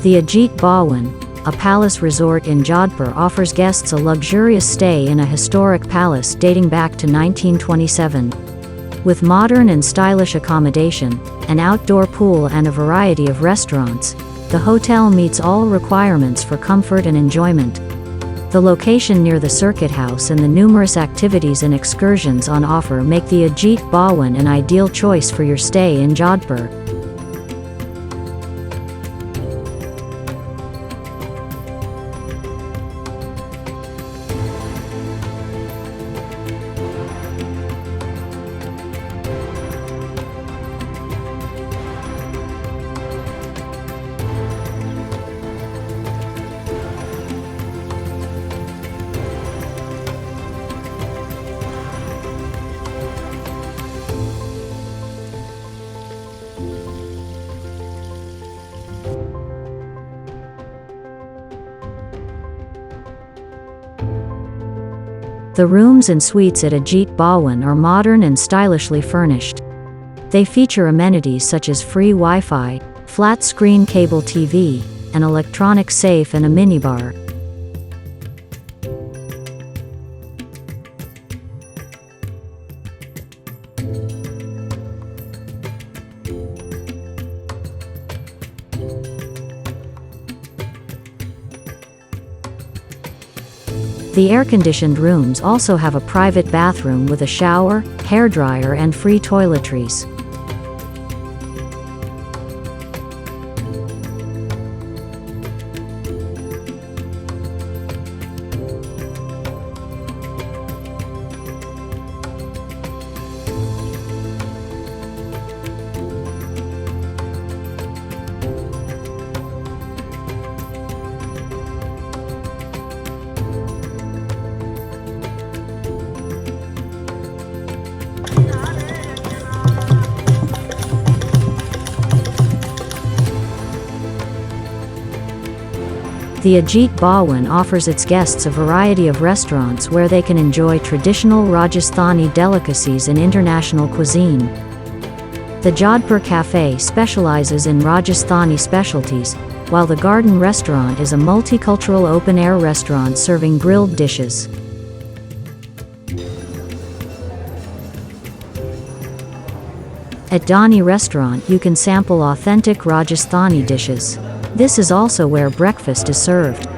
The Ajit Bhawan, a palace resort in Jodhpur, offers guests a luxurious stay in a historic palace dating back to 1927. With modern and stylish accommodation, an outdoor pool and a variety of restaurants, the hotel meets all requirements for comfort and enjoyment. The location near the circuit house and the numerous activities and excursions on offer make the Ajit Bhawan an ideal choice for your stay in Jodhpur. The rooms and suites at Ajit Bhawan are modern and stylishly furnished. They feature amenities such as free Wi-Fi, flat-screen cable TV, an electronic safe and a minibar. The air-conditioned rooms also have a private bathroom with a shower, hairdryer and free toiletries. The Ajit Bhawan offers its guests a variety of restaurants where they can enjoy traditional Rajasthani delicacies and international cuisine. The Jodhpur Cafe specializes in Rajasthani specialties, while the Garden Restaurant is a multicultural open-air restaurant serving grilled dishes. At Dani Restaurant you can sample authentic Rajasthani dishes. This is also where breakfast is served.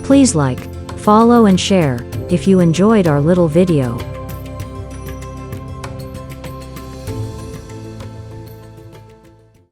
Please like, follow and share if you enjoyed our little video.